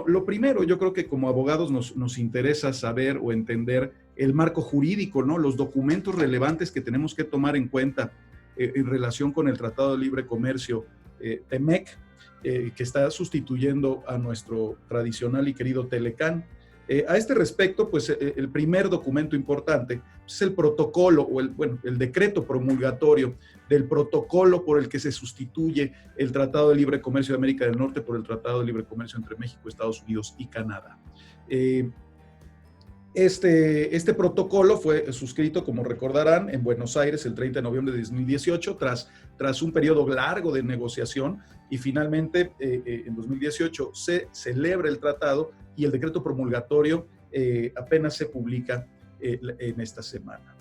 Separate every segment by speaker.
Speaker 1: lo primero, yo creo que como abogados nos interesa saber o entender el marco jurídico, ¿no? Los documentos relevantes que tenemos que tomar en cuenta en relación con el Tratado de Libre Comercio TEMEC, que está sustituyendo a nuestro tradicional y querido Telecán. A este respecto, pues el primer documento importante es el protocolo o el decreto promulgatorio del protocolo por el que se sustituye el Tratado de Libre Comercio de América del Norte por el Tratado de Libre Comercio entre México, Estados Unidos y Canadá. Este protocolo fue suscrito, como recordarán, en Buenos Aires el 30 de noviembre de 2018, tras un periodo largo de negociación, y finalmente en 2018 se celebra el tratado y el decreto promulgatorio apenas se publica en esta semana.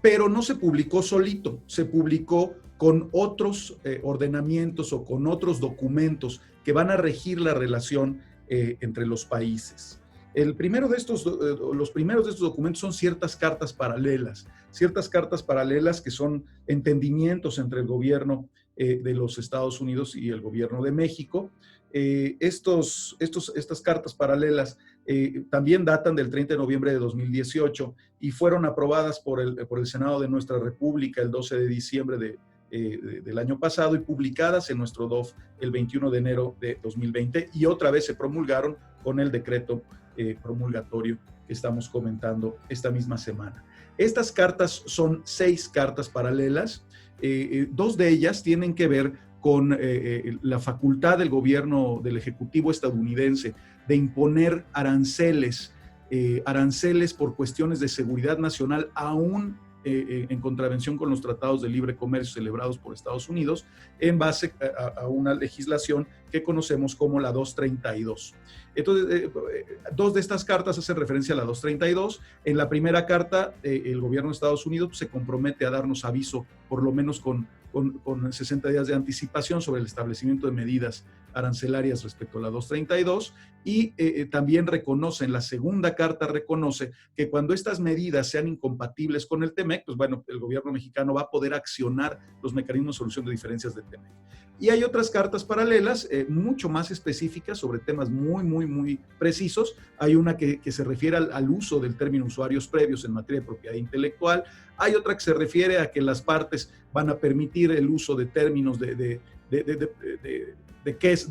Speaker 1: Pero no se publicó solito, se publicó con otros ordenamientos o con otros documentos que van a regir la relación entre los países. Los primeros de estos documentos son ciertas cartas paralelas que son entendimientos entre el gobierno de los Estados Unidos y el gobierno de México. Estas cartas paralelas también datan del 30 de noviembre de 2018 y fueron aprobadas por el Senado de nuestra República el 12 de diciembre del año pasado y publicadas en nuestro DOF el 21 de enero de 2020, y otra vez se promulgaron con el decreto promulgatorio que estamos comentando esta misma semana. Estas cartas son 6 cartas paralelas. 2 de ellas tienen que ver con la facultad del gobierno del Ejecutivo estadounidense de imponer aranceles por cuestiones de seguridad nacional, aún en contravención con los tratados de libre comercio celebrados por Estados Unidos, en base a una legislación que conocemos como la 232. Entonces, 2 de estas cartas hacen referencia a la 232. En la primera carta, el gobierno de Estados Unidos se compromete a darnos aviso, por lo menos con 60 días de anticipación, sobre el establecimiento de medidas arancelarias respecto a la 232, y también reconoce, en la segunda carta reconoce que cuando estas medidas sean incompatibles con el TEMEC, pues bueno, el gobierno mexicano va a poder accionar los mecanismos de solución de diferencias del TEMEC. Y hay otras cartas paralelas, mucho más específicas, sobre temas muy precisos. Hay una que se refiere al uso del término usuarios previos en materia de propiedad intelectual. Hay otra que se refiere a que las partes van a permitir el uso de términos de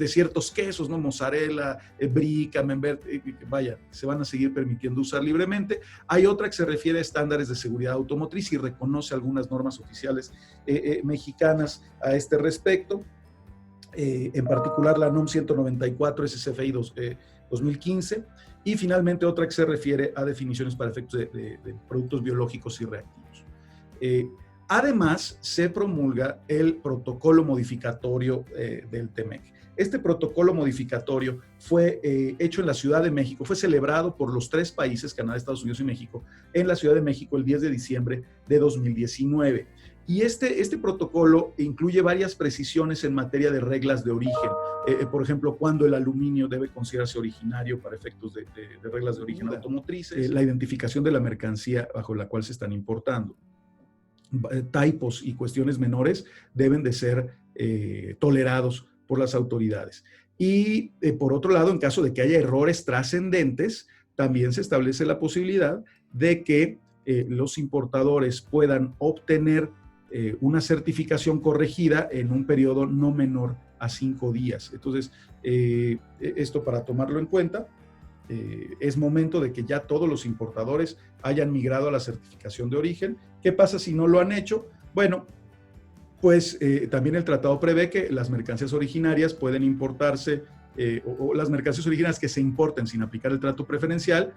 Speaker 1: ciertos quesos, ¿no? Mozzarella, brie, camembert, vaya, se van a seguir permitiendo usar libremente. Hay otra que se refiere a estándares de seguridad automotriz y reconoce algunas normas oficiales mexicanas a este respecto. En particular la NOM 194 SCFI 2015, y finalmente otra que se refiere a definiciones para efectos de productos biológicos y reactivos. Además, se promulga el protocolo modificatorio del TEMEC. Este protocolo modificatorio fue hecho en la Ciudad de México, fue celebrado por los 3 países, Canadá, Estados Unidos y México, en la Ciudad de México el 10 de diciembre de 2019. Y este protocolo incluye varias precisiones en materia de reglas de origen. Por ejemplo, cuándo el aluminio debe considerarse originario para efectos de reglas de origen automotrices, la identificación de la mercancía bajo la cual se están importando. Typos y cuestiones menores deben de ser tolerados por las autoridades. Y por otro lado, en caso de que haya errores trascendentes, también se establece la posibilidad de que los importadores puedan obtener una certificación corregida en un periodo no menor a 5 días. Entonces, esto para tomarlo en cuenta. Es momento de que ya todos los importadores hayan migrado a la certificación de origen. ¿Qué pasa si no lo han hecho? Bueno, pues también el tratado prevé que las mercancías originarias pueden importarse, o las mercancías originarias que se importen sin aplicar el trato preferencial,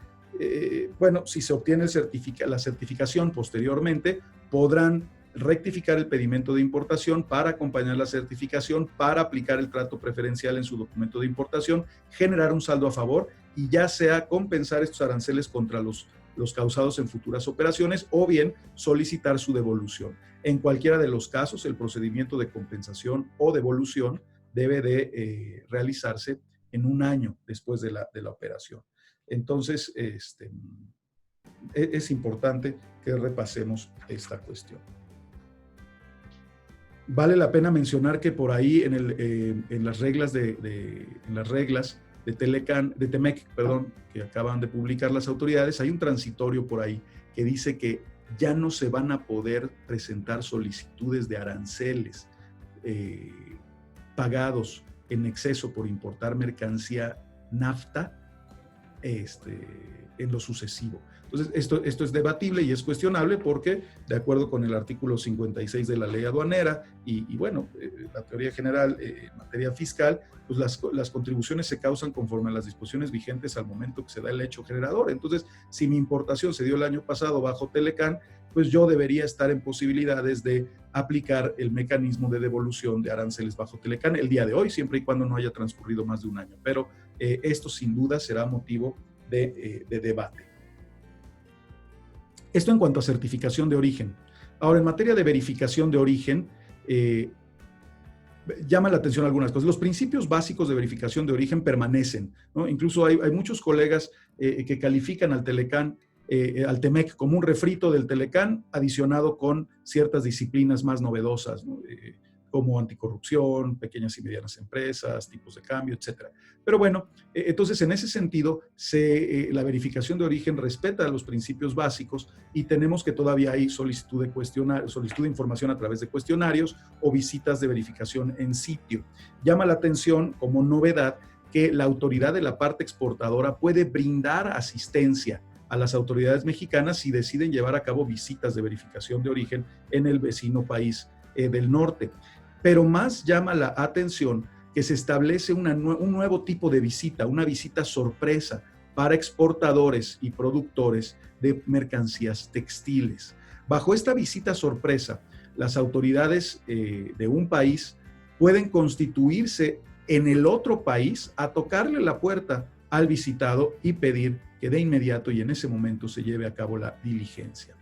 Speaker 1: bueno, si se obtiene la certificación posteriormente, podrán rectificar el pedimento de importación para acompañar la certificación, para aplicar el trato preferencial en su documento de importación, generar un saldo a favor y ya sea compensar estos aranceles contra los causados en futuras operaciones, o bien solicitar su devolución. En cualquiera de los casos, el procedimiento de compensación o devolución debe de realizarse en 1 año después de la operación. Entonces, es importante que repasemos esta cuestión. Vale la pena mencionar que por ahí en las reglas de Telecan, de Temec, perdón, que acaban de publicar las autoridades, hay un transitorio por ahí que dice que ya no se van a poder presentar solicitudes de aranceles pagados en exceso por importar mercancía NAFTA en lo sucesivo. Entonces, esto es debatible y es cuestionable porque, de acuerdo con el artículo 56 de la ley aduanera y bueno, la teoría general en materia fiscal, pues las contribuciones se causan conforme a las disposiciones vigentes al momento que se da el hecho generador. Entonces, si mi importación se dio el año pasado bajo Telecan, pues yo debería estar en posibilidades de aplicar el mecanismo de devolución de aranceles bajo Telecan el día de hoy, siempre y cuando no haya transcurrido más de un año. Pero esto sin duda será motivo de debate. Esto en cuanto a certificación de origen. Ahora, en materia de verificación de origen, llama la atención algunas cosas. Los principios básicos de verificación de origen permanecen, ¿no? Incluso hay muchos colegas que califican al Telecan, al Temec como un refrito del Telecan adicionado con ciertas disciplinas más novedosas, ¿no? Como anticorrupción, pequeñas y medianas empresas, tipos de cambio, etcétera. Pero bueno, entonces en ese sentido, la verificación de origen respeta los principios básicos y tenemos que todavía hay solicitud de información a través de cuestionarios o visitas de verificación en sitio. Llama la atención como novedad que la autoridad de la parte exportadora puede brindar asistencia a las autoridades mexicanas si deciden llevar a cabo visitas de verificación de origen en el vecino país del norte. Pero más llama la atención que se establece un nuevo tipo de visita, una visita sorpresa para exportadores y productores de mercancías textiles. Bajo esta visita sorpresa, las autoridades de un país pueden constituirse en el otro país a tocarle la puerta al visitado y pedir que de inmediato y en ese momento se lleve a cabo la diligencia.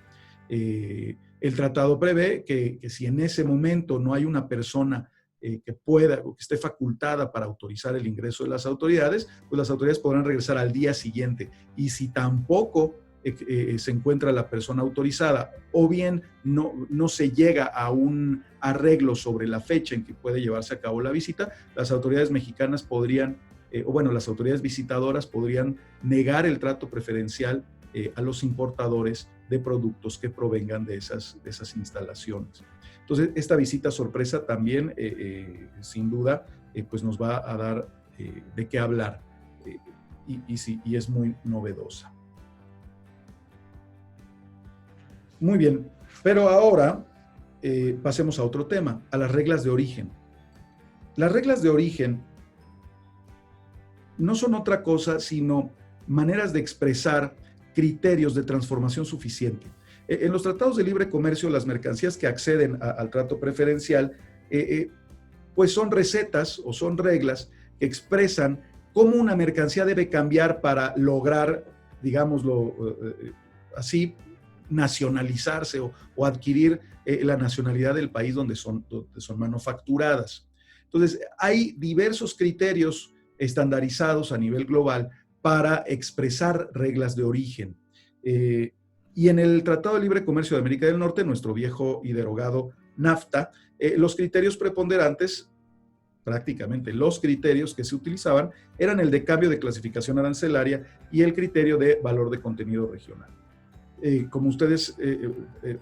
Speaker 1: El tratado prevé que si en ese momento no hay una persona que pueda o que esté facultada para autorizar el ingreso de las autoridades, pues las autoridades podrán regresar al día siguiente. Y si tampoco se encuentra la persona autorizada o bien no se llega a un arreglo sobre la fecha en que puede llevarse a cabo la visita, las autoridades mexicanas podrían, las autoridades visitadoras podrían negar el trato preferencial a los importadores de productos que provengan de esas instalaciones. Entonces, esta visita sorpresa también, sin duda, pues nos va a dar de qué hablar y es muy novedosa. Muy bien, pero ahora pasemos a otro tema, a las reglas de origen. Las reglas de origen no son otra cosa sino maneras de expresar criterios de transformación suficiente. En los tratados de libre comercio, las mercancías que acceden al trato preferencial, pues son recetas o son reglas que expresan cómo una mercancía debe cambiar para lograr, digámoslo así, nacionalizarse o adquirir la nacionalidad del país donde son manufacturadas. Entonces, hay diversos criterios estandarizados a nivel global para expresar reglas de origen. Y en el Tratado de Libre Comercio de América del Norte, nuestro viejo y derogado NAFTA, los criterios preponderantes, prácticamente los criterios que se utilizaban, eran el de cambio de clasificación arancelaria y el criterio de valor de contenido regional. Como ustedes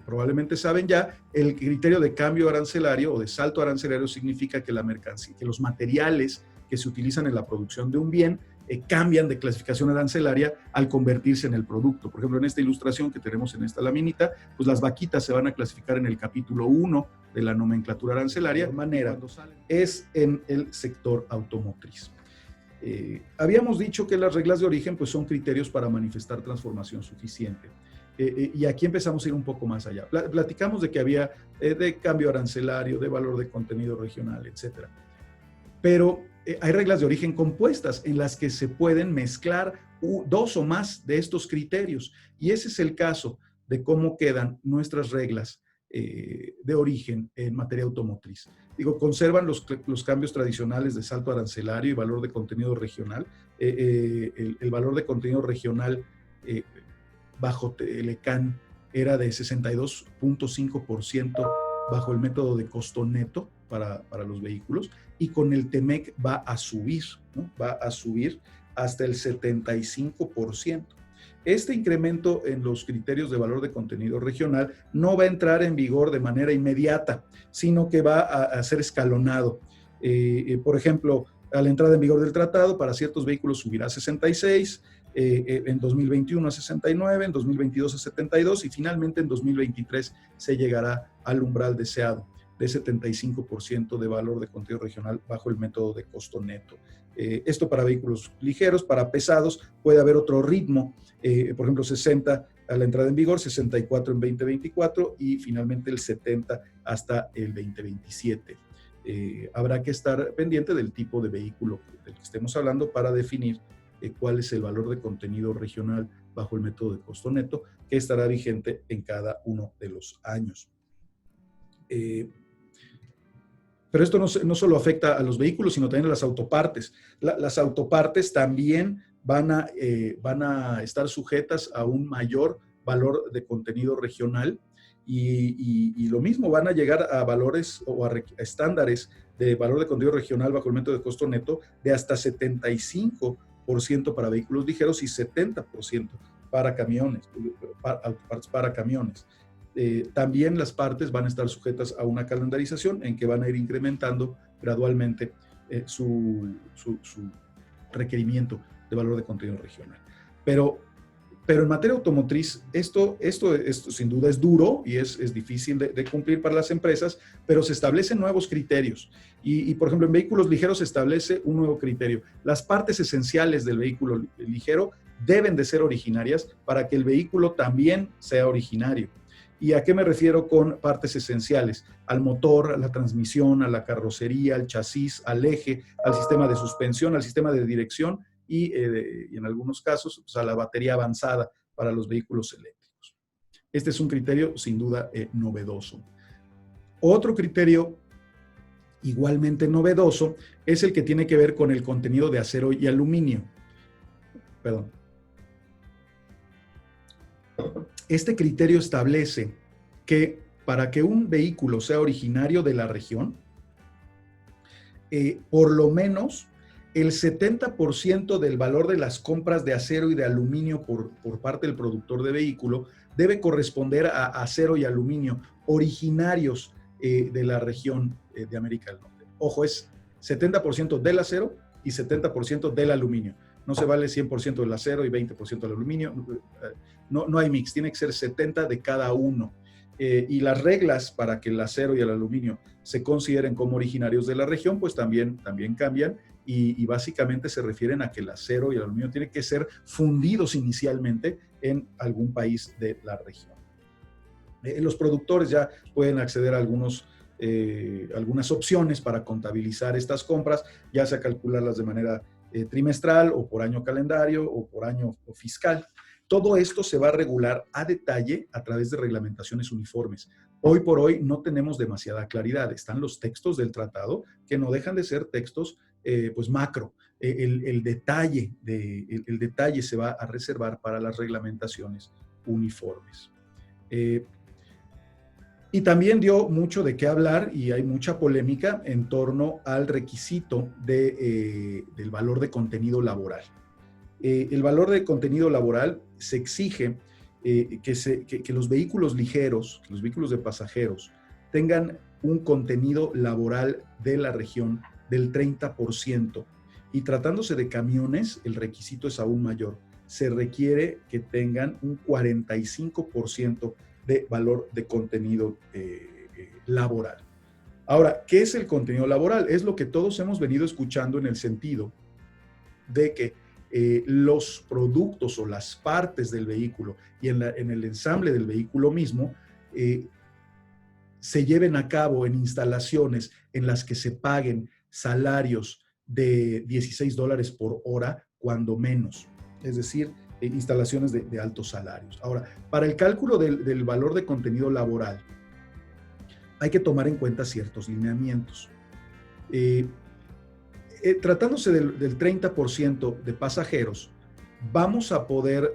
Speaker 1: probablemente saben ya, el criterio de cambio arancelario o de salto arancelario significa que la mercancía, que los materiales que se utilizan en la producción de un bien cambian de clasificación arancelaria al convertirse en el producto. Por ejemplo, en esta ilustración que tenemos en esta laminita, pues las vaquitas se van a clasificar en el capítulo 1 de la nomenclatura arancelaria. De manera es en el sector automotriz. Habíamos dicho que las reglas de origen pues, son criterios para manifestar transformación suficiente. Y aquí empezamos a ir un poco más allá. Platicamos de que había de cambio arancelario, de valor de contenido regional, etc. Pero hay reglas de origen compuestas en las que se pueden mezclar dos o más de estos criterios. Y ese es el caso de cómo quedan nuestras reglas de origen en materia automotriz. Digo, conservan los cambios tradicionales de salto arancelario y valor de contenido regional. El valor de contenido regional bajo Telecan era de 62.5% bajo el método de costo neto para los vehículos, y con el TEMEC va a subir, ¿no? Va a subir hasta el 75%. Este incremento en los criterios de valor de contenido regional no va a entrar en vigor de manera inmediata, sino que va a ser escalonado. Por ejemplo, a la entrada en vigor del tratado, para ciertos vehículos subirá a 66, en 2021 a 69, en 2022 a 72 y finalmente en 2023 se llegará al umbral deseado de 75% de valor de contenido regional bajo el método de costo neto. Esto para vehículos ligeros. Para pesados puede haber otro ritmo, por ejemplo 60 a la entrada en vigor, 64 en 2024 y finalmente el 70 hasta el 2027. Habrá que estar pendiente del tipo de vehículo del que estemos hablando para definir cuál es el valor de contenido regional bajo el método de costo neto que estará vigente en cada uno de los años. Pero esto no solo afecta a los vehículos, sino también a las autopartes. Las autopartes también van a estar sujetas a un mayor valor de contenido regional y lo mismo, van a llegar a valores o a estándares de valor de contenido regional bajo el método de costo neto de hasta 75% para vehículos ligeros y 70% para camiones, para camiones. También las partes van a estar sujetas a una calendarización en que van a ir incrementando gradualmente su requerimiento de valor de contenido regional. Pero en materia automotriz, esto sin duda es duro y es difícil de cumplir para las empresas, pero se establecen nuevos criterios. Y, por ejemplo, en vehículos ligeros se establece un nuevo criterio. Las partes esenciales del vehículo ligero deben de ser originarias para que el vehículo también sea originario. ¿Y a qué me refiero con partes esenciales? Al motor, a la transmisión, a la carrocería, al chasis, al eje, al sistema de suspensión, al sistema de dirección y en algunos casos pues, a la batería avanzada para los vehículos eléctricos. Este es un criterio sin duda novedoso. Otro criterio igualmente novedoso es el que tiene que ver con el contenido de acero y aluminio. Perdón. Este criterio establece que para que un vehículo sea originario de la región, por lo menos el 70% del valor de las compras de acero y de aluminio por parte del productor de vehículo debe corresponder a acero y aluminio originarios de la región de América del Norte. Ojo, es 70% del acero y 70% del aluminio. No se vale 100% del acero y 20% del aluminio. No hay mix, tiene que ser 70 de cada uno. Y las reglas para que el acero y el aluminio se consideren como originarios de la región, pues también cambian y básicamente se refieren a que el acero y el aluminio tienen que ser fundidos inicialmente en algún país de la región. Los productores ya pueden acceder a algunas opciones para contabilizar estas compras, ya sea calcularlas de manera trimestral o por año calendario o por año fiscal. Todo esto se va a regular a detalle a través de reglamentaciones uniformes. Hoy por hoy no tenemos demasiada claridad. Están los textos del tratado que no dejan de ser textos pues macro. El detalle se va a reservar para las reglamentaciones uniformes. Y también dio mucho de qué hablar y hay mucha polémica en torno al requisito del valor de contenido laboral. El valor de contenido laboral se exige que los vehículos ligeros, que los vehículos de pasajeros, tengan un contenido laboral de la región del 30%. Y tratándose de camiones, el requisito es aún mayor. Se requiere que tengan un 45% de valor de contenido laboral. Ahora, ¿qué es el contenido laboral? Es lo que todos hemos venido escuchando en el sentido de que los productos o las partes del vehículo y en el ensamble del vehículo mismo se lleven a cabo en instalaciones en las que se paguen salarios de $16 por hora, cuando menos. Es decir, instalaciones de altos salarios. Ahora, para el cálculo del valor de contenido laboral, hay que tomar en cuenta ciertos lineamientos. Tratándose del 30% de pasajeros, vamos a poder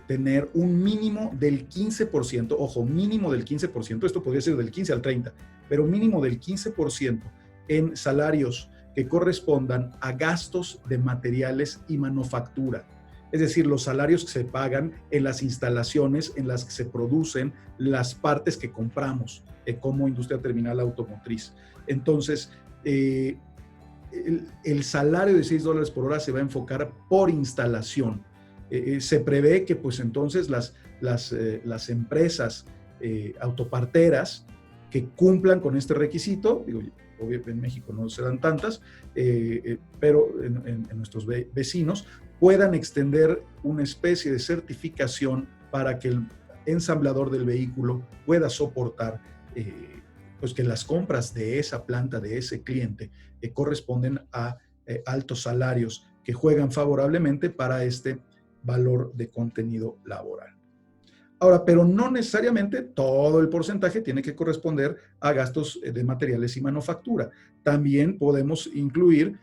Speaker 1: tener un mínimo del 15%, ojo, mínimo del 15%, esto podría ser del 15 al 30, pero mínimo del 15% en salarios que correspondan a gastos de materiales y manufactura. Es decir, los salarios que se pagan en las instalaciones en las que se producen las partes que compramos como industria terminal automotriz. Entonces, el salario de $6 por hora se va a enfocar por instalación. Se prevé que pues entonces las empresas autoparteras que cumplan con este requisito, digo, obviamente en México no serán tantas, pero en nuestros vecinos puedan extender una especie de certificación para que el ensamblador del vehículo pueda soportar pues que las compras de esa planta, de ese cliente, corresponden a altos salarios que juegan favorablemente para este valor de contenido laboral. Ahora, pero no necesariamente todo el porcentaje tiene que corresponder a gastos de materiales y manufactura. También podemos incluir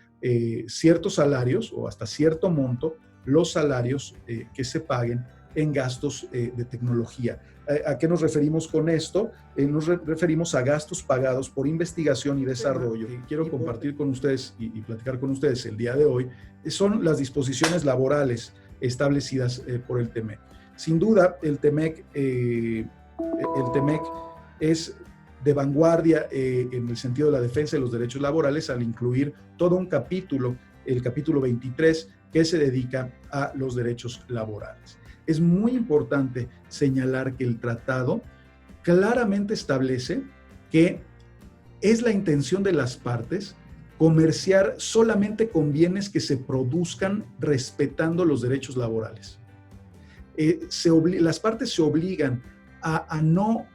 Speaker 1: ciertos salarios o hasta cierto monto los salarios que se paguen en gastos de tecnología. ¿A qué nos referimos con esto? Nos referimos a gastos pagados por investigación y desarrollo. Quiero compartir con ustedes y platicar con ustedes el día de hoy. Son las disposiciones laborales establecidas por el TEMEC. Sin duda, el TEMEC es de vanguardia en el sentido de la defensa de los derechos laborales al incluir todo un capítulo, el capítulo 23, que se dedica a los derechos laborales. Es muy importante señalar que el tratado claramente establece que es la intención de las partes comerciar solamente con bienes que se produzcan respetando los derechos laborales. Las partes se obligan a no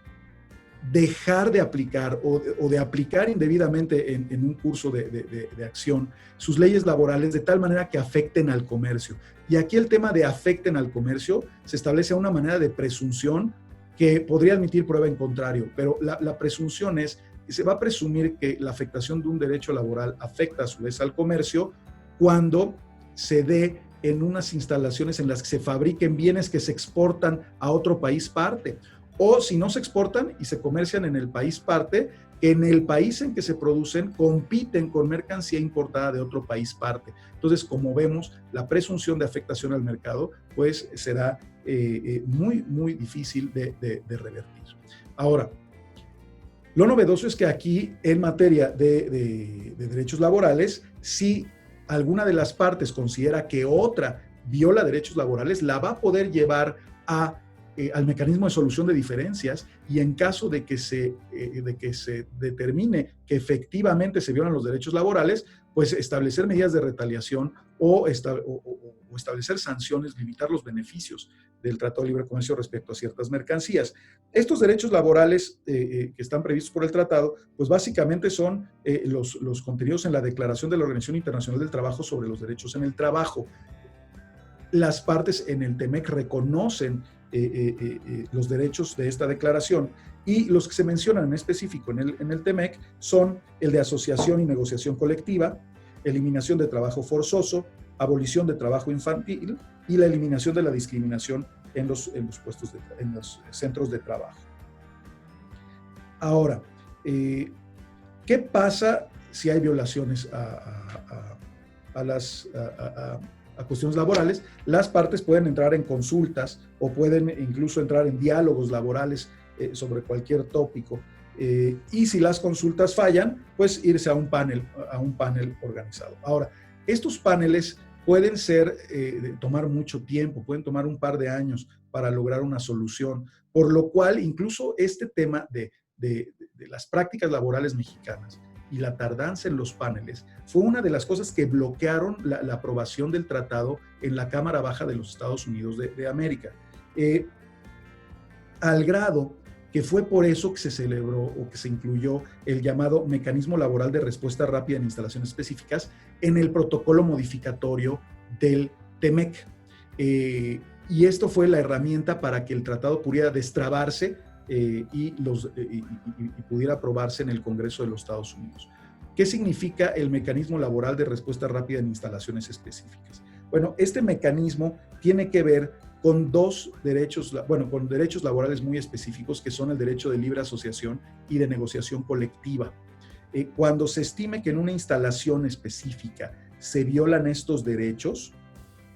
Speaker 1: dejar de aplicar o de aplicar indebidamente en un curso de acción sus leyes laborales de tal manera que afecten al comercio. Y aquí el tema de afecten al comercio se establece a una manera de presunción que podría admitir prueba en contrario, pero la presunción es que se va a presumir que la afectación de un derecho laboral afecta a su vez al comercio cuando se dé en unas instalaciones en las que se fabriquen bienes que se exportan a otro país parte, o si no se exportan y se comercian en el país parte, en el país en que se producen compiten con mercancía importada de otro país parte. Entonces, como vemos, la presunción de afectación al mercado pues será muy, muy difícil de revertir. Ahora, lo novedoso es que aquí en materia de derechos laborales, si alguna de las partes considera que otra viola derechos laborales, la va a poder llevar al mecanismo de solución de diferencias y en caso de que se determine que efectivamente se violan los derechos laborales, pues establecer medidas de retaliación o establecer sanciones, limitar los beneficios del Tratado de Libre Comercio respecto a ciertas mercancías. Estos derechos laborales que están previstos por el tratado, pues básicamente son los contenidos en la Declaración de la Organización Internacional del Trabajo sobre los Derechos en el Trabajo. Las partes en el TEMEC reconocen los derechos de esta declaración y los que se mencionan en específico en el TEMEC son el de asociación y negociación colectiva, eliminación de trabajo forzoso, abolición de trabajo infantil y la eliminación de la discriminación en los centros de trabajo. Ahora, ¿qué pasa si hay violaciones a cuestiones laborales? Las partes pueden entrar en consultas o pueden incluso entrar en diálogos laborales sobre cualquier tópico. Y si las consultas fallan, pues irse a un panel organizado. Ahora, estos paneles pueden tomar mucho tiempo, pueden tomar un par de años para lograr una solución, por lo cual incluso este tema de las prácticas laborales mexicanas y la tardanza en los paneles fue una de las cosas que bloquearon la aprobación del tratado en la Cámara Baja de los Estados Unidos de América. Al grado que fue por eso que se celebró o que se incluyó el llamado Mecanismo Laboral de Respuesta Rápida en Instalaciones Específicas en el protocolo modificatorio del TEMEC. Y esto fue la herramienta para que el tratado pudiera destrabarse y pudiera aprobarse en el Congreso de los Estados Unidos. ¿Qué significa el Mecanismo Laboral de Respuesta Rápida en Instalaciones Específicas? Bueno, este mecanismo tiene que ver con dos derechos, bueno, con derechos laborales muy específicos, que son el derecho de libre asociación y de negociación colectiva. Cuando se estime que en una instalación específica se violan estos derechos,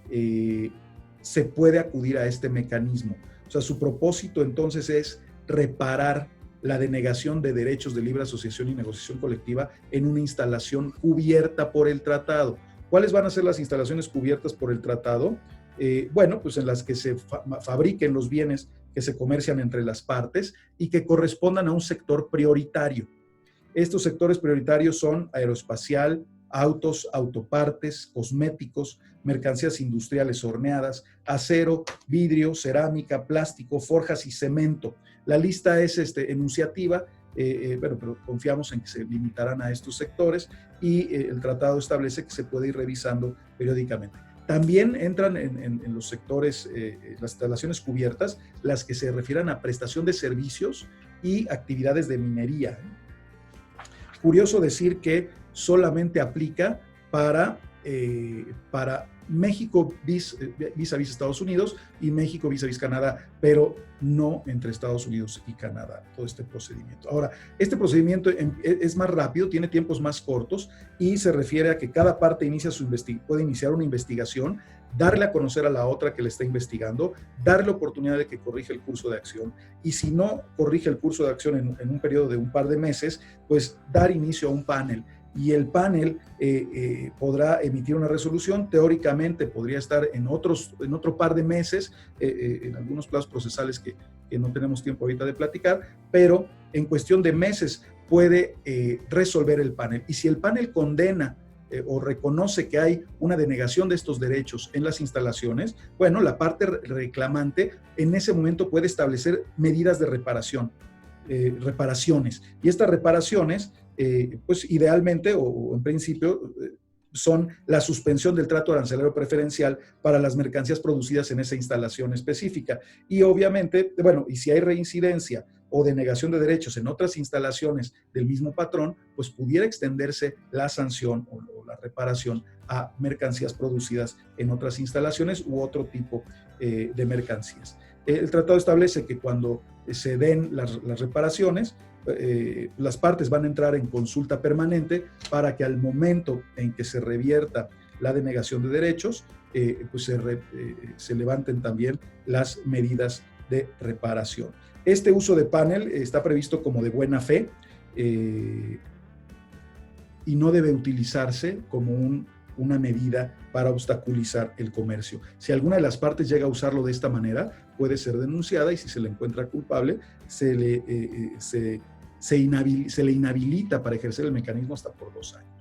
Speaker 1: se puede acudir a este mecanismo. O sea, su propósito entonces es reparar la denegación de derechos de libre asociación y negociación colectiva en una instalación cubierta por el tratado. ¿Cuáles van a ser las instalaciones cubiertas por el tratado? Bueno, pues en las que se fabriquen los bienes que se comercian entre las partes y que correspondan a un sector prioritario. Estos sectores prioritarios son aeroespacial, autos, autopartes, cosméticos, mercancías industriales horneadas, acero, vidrio, cerámica, plástico, forjas y cemento. La lista es enunciativa, pero confiamos en que se limitarán a estos sectores y el tratado establece que se puede ir revisando periódicamente. También entran en los sectores, las instalaciones cubiertas, las que se refieran a prestación de servicios y actividades de minería. Curioso decir que solamente aplica para México vis a vis Estados Unidos y México vis a vis Canadá, pero no entre Estados Unidos y Canadá, todo este procedimiento. Ahora, este procedimiento es más rápido, tiene tiempos más cortos y se refiere a que cada parte puede iniciar una investigación, darle a conocer a la otra que le está investigando, darle oportunidad de que corrija el curso de acción y si no corrige el curso de acción en un periodo de un par de meses, pues dar inicio a un panel. Y el panel podrá emitir una resolución, teóricamente podría estar en otro par de meses, en algunos plazos procesales que no tenemos tiempo ahorita de platicar, pero en cuestión de meses puede resolver el panel. Y si el panel condena o reconoce que hay una denegación de estos derechos en las instalaciones, bueno, la parte reclamante en ese momento puede establecer medidas de reparaciones. Y estas reparaciones, pues idealmente o en principio, son la suspensión del trato arancelario preferencial para las mercancías producidas en esa instalación específica. Y obviamente, bueno, y si hay reincidencia o denegación de derechos en otras instalaciones del mismo patrón, pues pudiera extenderse la sanción o la reparación a mercancías producidas en otras instalaciones u otro tipo de mercancías. El tratado establece que cuando se den las reparaciones, las partes van a entrar en consulta permanente para que al momento en que se revierta la denegación de derechos, pues se levanten también las medidas de reparación. Este uso de panel está previsto como de buena fe y no debe utilizarse como una medida para obstaculizar el comercio. Si alguna de las partes llega a usarlo de esta manera, puede ser denunciada y si se le encuentra culpable, se le inhabilita para ejercer el mecanismo hasta por 2 años.